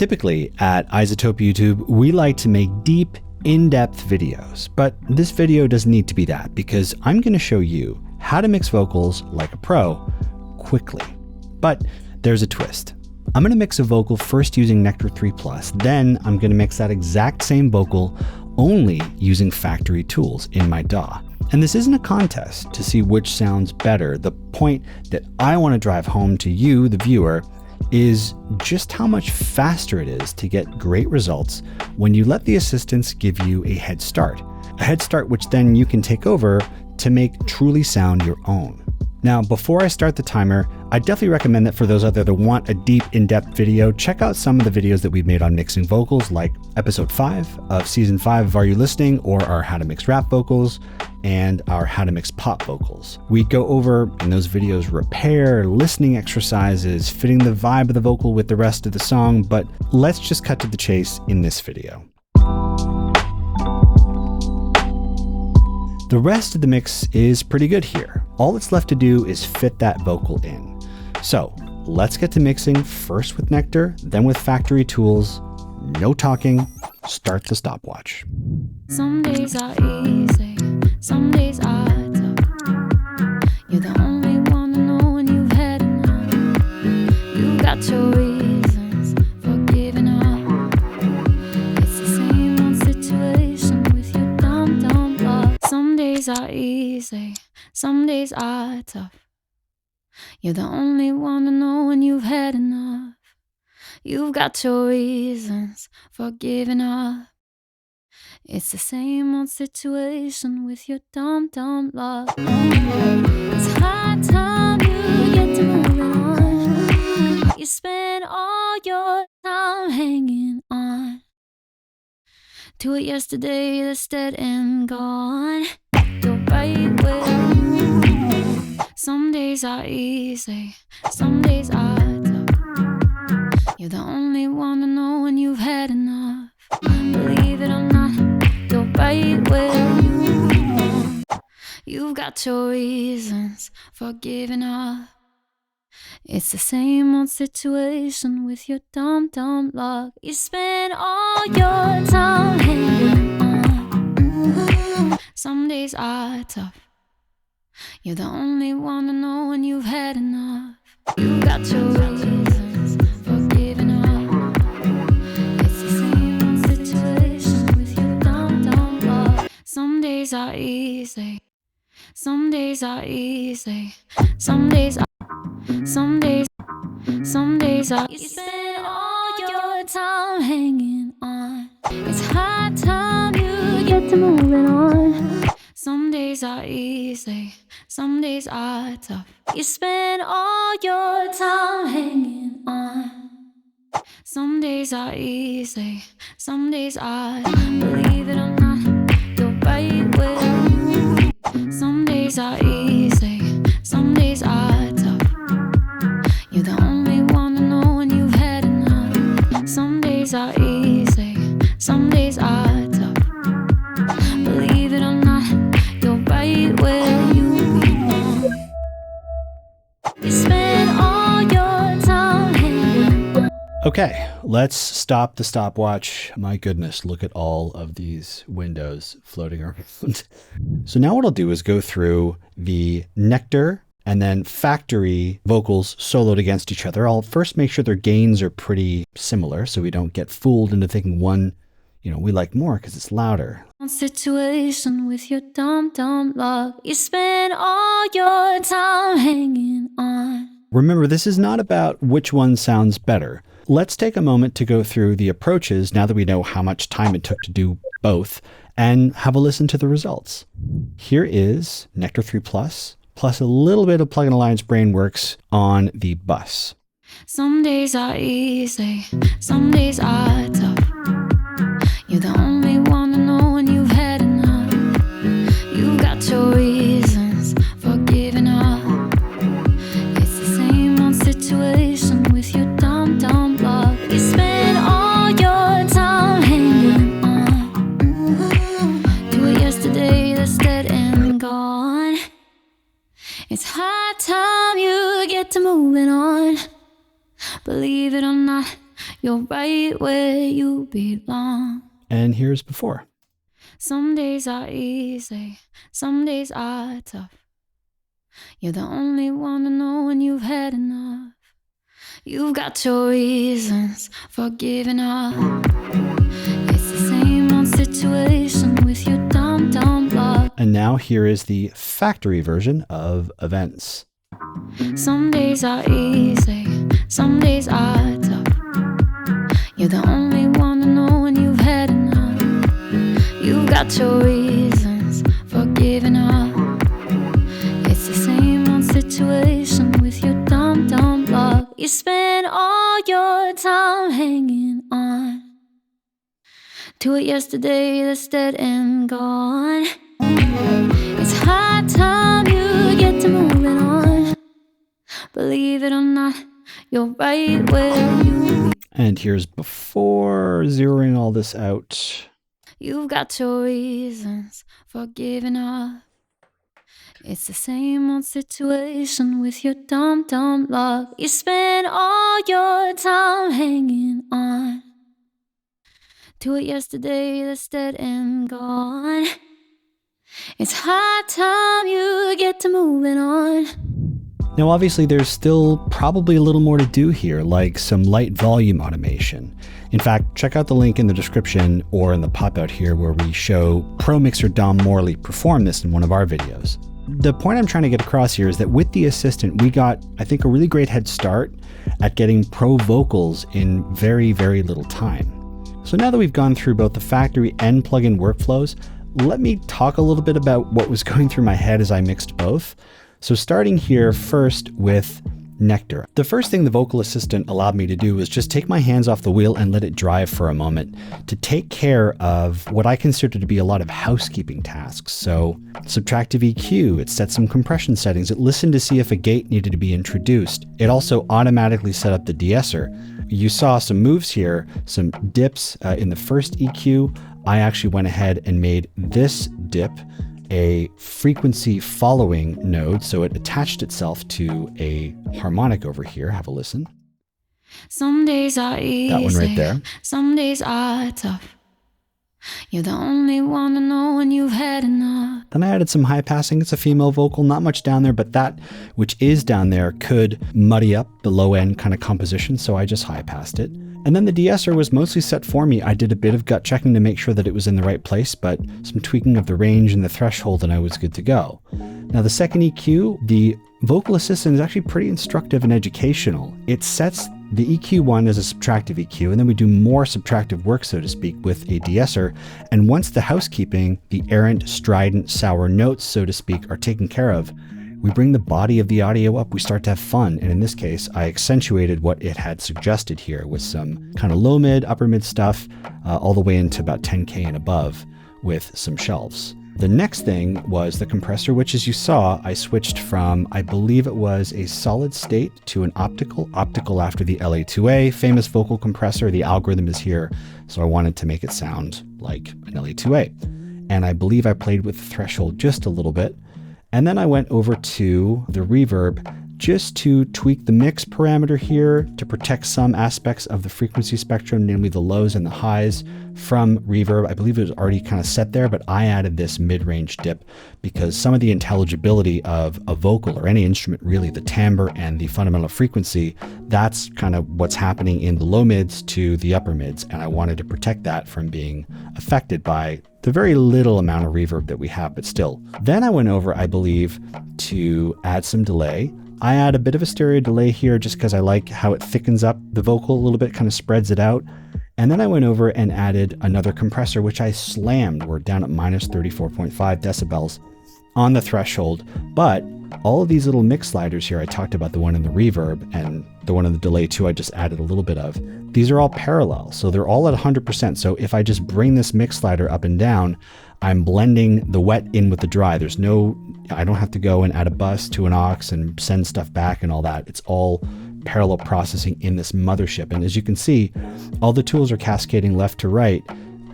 Typically at iZotope YouTube, we like to make deep, in-depth videos, but this video doesn't need to be that because I'm going to show you how to mix vocals like a pro quickly. But there's a twist. I'm going to mix a vocal first using Nectar 3 Plus, then I'm going to mix that exact same vocal only using factory tools in my DAW. And this isn't a contest to see which sounds better. The point that I want to drive home to you, the viewer, is just how much faster it is to get great results when you let the assistants give you a head start. A head start which then you can take over to make truly sound your own. Now, before I start the timer, I definitely recommend that for those out there that want a deep, in-depth video, check out some of the videos that we've made on mixing vocals, like episode 5 of season 5 of Are You Listening, or our How to Mix Rap Vocals, and our How to Mix Pop Vocals. We go over in those videos repair, listening exercises, fitting the vibe of the vocal with the rest of the song, but let's just cut to the chase in this video. The rest of the mix is pretty good here. All that's left to do is fit that vocal in. So let's get to mixing, first with Nectar, then with factory tools. No talking, start the stopwatch. Some days are easy, some days are tough. You're the only one to know when you've had enough. You got your reasons for giving up. It's the same old situation with your dumb love. Some days are easy, some days are tough. You're the only one to know when you've had enough. You've got your reasons for giving up. It's the same old situation with your dumb love. It's high time you get to moving on. You spend all your time hanging on to it yesterday that's dead and gone. You're right where you are. Some days are easy, some days are tough. You're the only one to know when you've had enough. Believe it or not, you're right where you are. You've got your reasons for giving up. It's the same old situation with your dumb luck. You spend all your time hanging on. Some days are tough. You're the only one to know when you've had enough. You've got your reasons for giving up. It's the same old situation with your dumb luck. Some days are easy, some days are easy, some days are, some days are. You spend all your time hanging on. It's high time you get to moving on. Some days are easy, some days are tough. You spend all your time hanging on. Some days are easy, some days are. Believe it or not, you're right where you are. Some days are easy, some days are tough. You're the only one to know when you've had enough. Some days are easy, some days are tough. Believe it or not, you're right where you belong. You spend all your time hanging on. Okay, let's stop the stopwatch. My goodness, look at all of these windows floating around. So now what I'll do is go through the Nectar and then factory vocals soloed against each other. I'll first make sure their gains are pretty similar so we don't get fooled into thinking one, we like more because it's louder. Situation with your dumb luck. You spend all your time hanging on. Remember, this is not about which one sounds better. Let's take a moment to go through the approaches now that we know how much time it took to do both and have a listen to the results. Here is Nectar 3 Plus a little bit of Plugin Alliance Brainworks on the bus. Some days are easy, some days are tough. You're the only one to know when you've had enough. You've got your reasons for giving up. It's the same old situation with your dumb luck. You spend all your time hanging on to it yesterday that's dead and gone. It's high time you get to moving on. Believe it or not, You're right where you belong. And here's before. Some days are easy, some days are tough. You're the only one to know when you've had enough. You've got your reasons for giving up. It's the same old situation with your dumb love. And now here is the factory version of events. Some days are easy, some days are tough. You're the only one to know when you've had enough. You've got your reasons for giving up. It's the same old situation with your dumb love. You spend all your time hanging on to it yesterday that's dead and gone. It's high time you get to moving on. Believe it or not, you're right where you. And here's before, zeroing all this out. You've got your reasons for giving up. It's the same old situation with your dumb love. You spend all your time hanging on to it yesterday that's dead and gone. It's high time you get to moving on. Now, obviously, there's still probably a little more to do here, like some light volume automation. In fact, check out the link in the description or in the pop-out here where we show Pro Mixer Dom Morley perform this in one of our videos. The point I'm trying to get across here is that with the Assistant, we got, I think, a really great head start at getting pro vocals in very, very little time. So now that we've gone through both the factory and plugin workflows, let me talk a little bit about what was going through my head as I mixed both. So starting here first with Nectar. The first thing the Vocal Assistant allowed me to do was just take my hands off the wheel and let it drive for a moment to take care of what I consider to be a lot of housekeeping tasks. So subtractive EQ, it set some compression settings, it listened to see if a gate needed to be introduced. It also automatically set up the de-esser. You saw some moves here, some dips in the first EQ. I actually went ahead and made this dip a frequency following node, so it attached itself to a harmonic over here. Have a listen. Some days are easy, that one right there. Some days are tough. You're the only one to know when you've had enough. Then I added some high passing. It's a female vocal, not much down there, but that which is down there could muddy up the low end kind of composition, so I just high passed it. And then the de-esser was mostly set for me. I did a bit of gut checking to make sure that it was in the right place, but some tweaking of the range and the threshold and I was good to go. Now the second EQ, the Vocal Assistant is actually pretty instructive and educational. It sets the EQ one as a subtractive EQ, and then we do more subtractive work, so to speak, with a de-esser. And once the housekeeping, the errant, strident, sour notes, so to speak, are taken care of, we bring the body of the audio up, we start to have fun. And in this case, I accentuated what it had suggested here with some kind of low mid, upper mid stuff, all the way into about 10K and above with some shelves. The next thing was the compressor, which as you saw, I switched from, I believe it was a solid state to an optical after the LA2A, famous vocal compressor. The algorithm is here, so I wanted to make it sound like an LA2A. And I believe I played with the threshold just a little bit. And then I went over to the reverb just to tweak the mix parameter here to protect some aspects of the frequency spectrum, namely the lows and the highs from reverb. I believe it was already kind of set there, but I added this mid-range dip because some of the intelligibility of a vocal or any instrument, really the timbre and the fundamental frequency, that's kind of what's happening in the low mids to the upper mids. And I wanted to protect that from being affected by the very little amount of reverb that we have, but still. Then I went over, I believe, to add some delay. I add a bit of a stereo delay here just because I like how it thickens up the vocal a little bit, kind of spreads it out. And then I went over and added another compressor, which I slammed. We're down at minus 34.5 decibels on the threshold. But all of these little mix sliders here, I talked about the one in the reverb and the one in the delay too, I just added a little bit of. These are all parallel, so they're all at 100%. So if I just bring this mix slider up and down, I'm blending the wet in with the dry. There's no, I don't have to go and add a bus to an aux and send stuff back and all that. It's all parallel processing in this mothership. And as you can see, all the tools are cascading left to right,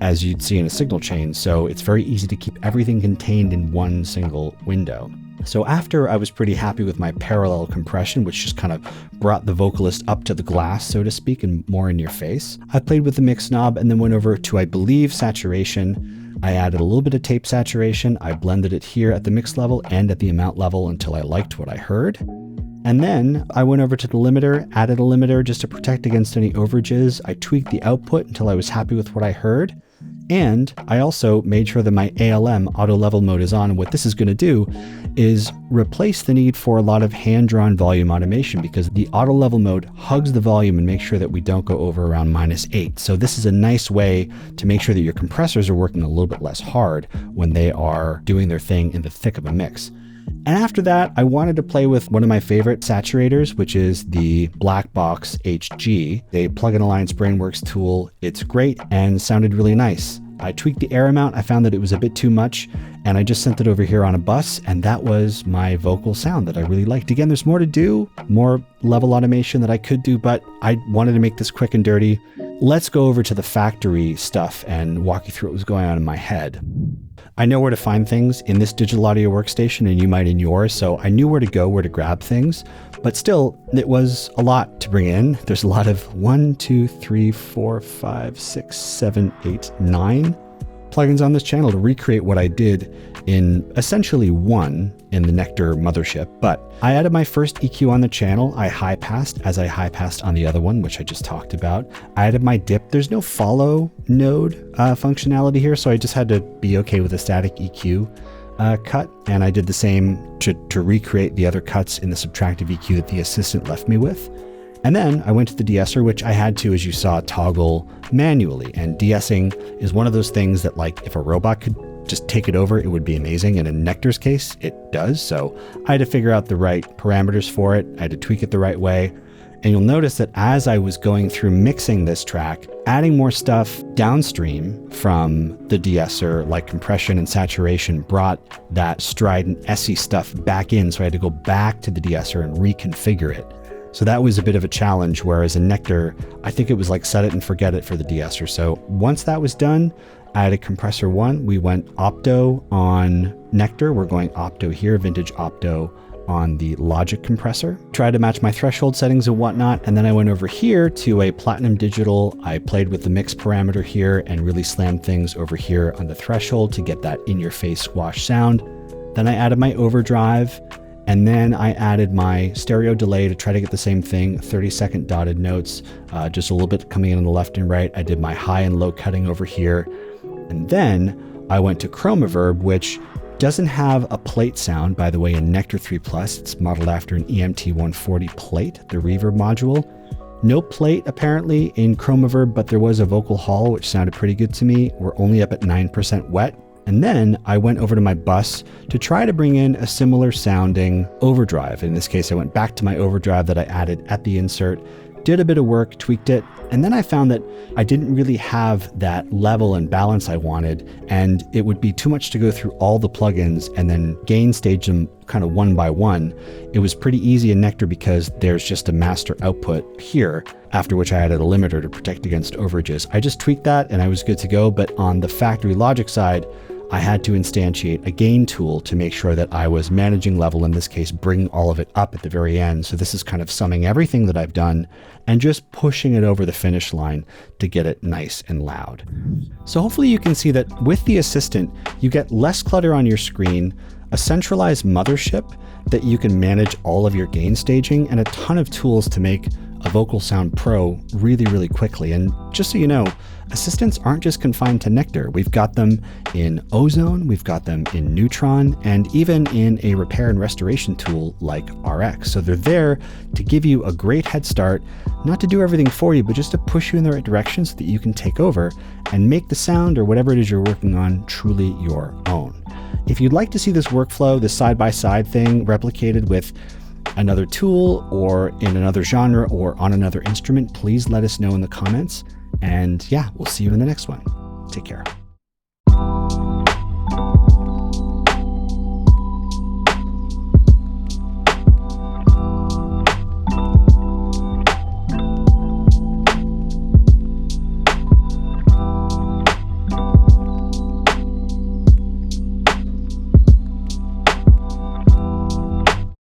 as you'd see in a signal chain. So it's very easy to keep everything contained in one single window. So after I was pretty happy with my parallel compression, which just kind of brought the vocalist up to the glass, so to speak, and more in your face, I played with the mix knob and then went over to, I believe, saturation. I added a little bit of tape saturation. I blended it here at the mix level and at the amount level until I liked what I heard. And then I went over to the limiter, added a limiter just to protect against any overages. I tweaked the output until I was happy with what I heard. And I also made sure that my ALM auto level mode is on. And what this is going to do is replace the need for a lot of hand-drawn volume automation, because the auto level mode hugs the volume and makes sure that we don't go over around -8. So this is a nice way to make sure that your compressors are working a little bit less hard when they are doing their thing in the thick of a mix. And after that, I wanted to play with one of my favorite saturators, which is the Black Box HG, a Plug-in Alliance Brainworks tool. It's great and sounded really nice. I tweaked the air amount. I found that it was a bit too much, and I just sent it over here on a bus, and that was my vocal sound that I really liked. Again, there's more to do, more level automation that I could do, but I wanted to make this quick and dirty. Let's go over to the factory stuff and walk you through what was going on in my head. I know where to find things in this digital audio workstation, and you might in yours, so I knew where to go, where to grab things, but still, it was a lot to bring in. There's a lot of 1, 2, 3, 4, 5, 6, 7, 8, 9 plugins on this channel to recreate what I did in essentially one in the Nectar mothership. But I added my first EQ on the channel. I high passed as I high passed on the other one, which I just talked about. I added my dip. There's no follow node functionality here, so I just had to be okay with a static EQ cut. And I did the same to recreate the other cuts in the subtractive EQ that the assistant left me with. And then I went to the de-esser, which I had to, as you saw, toggle manually. And de-essing is one of those things that, like, if a robot could just take it over, it would be amazing. And in Nectar's case, it does. So I had to figure out the right parameters for it. I had to tweak it the right way. And you'll notice that as I was going through mixing this track, adding more stuff downstream from the de-esser, like compression and saturation, brought that strident, essy stuff back in. So I had to go back to the de-esser and reconfigure it. So that was a bit of a challenge, whereas in Nectar, I think it was like set it and forget it for the de-esser. So once that was done, I added compressor 1. We went opto on Nectar. We're going opto here, vintage opto on the Logic compressor. Tried to match my threshold settings and whatnot. And then I went over here to a Platinum Digital. I played with the mix parameter here and really slammed things over here on the threshold to get that in-your-face squash sound. Then I added my overdrive. And then I added my stereo delay to try to get the same thing, 30-second dotted notes, just a little bit coming in on the left and right. I did my high and low cutting over here. And then I went to Chromaverb, which doesn't have a plate sound, by the way, in Nectar 3 Plus. It's modeled after an EMT 140 plate, the reverb module. No plate apparently in Chromaverb, but there was a vocal hall, which sounded pretty good to me. We're only up at 9% wet. And then I went over to my bus to try to bring in a similar sounding overdrive. In this case, I went back to my overdrive that I added at the insert, did a bit of work, tweaked it, and then I found that I didn't really have that level and balance I wanted, and it would be too much to go through all the plugins and then gain stage them kind of one by one. It was pretty easy in Nectar because there's just a master output here, after which I added a limiter to protect against overages. I just tweaked that and I was good to go, but on the factory Logic side, I had to instantiate a gain tool to make sure that I was managing level, in this case, bringing all of it up at the very end. So this is kind of summing everything that I've done and just pushing it over the finish line to get it nice and loud. So hopefully you can see that with the assistant, you get less clutter on your screen, a centralized mothership that you can manage all of your gain staging, and a ton of tools to make a Vocal Sound Pro really, really quickly. And just so you know, assistants aren't just confined to Nectar. We've got them in Ozone, we've got them in Neutron, and even in a repair and restoration tool like RX. So they're there to give you a great head start, not to do everything for you, but just to push you in the right direction so that you can take over and make the sound or whatever it is you're working on truly your own. If you'd like to see this workflow, this side-by-side thing replicated with another tool or in another genre or on another instrument, please let us know in the comments. And yeah, we'll see you in the next one. Take care.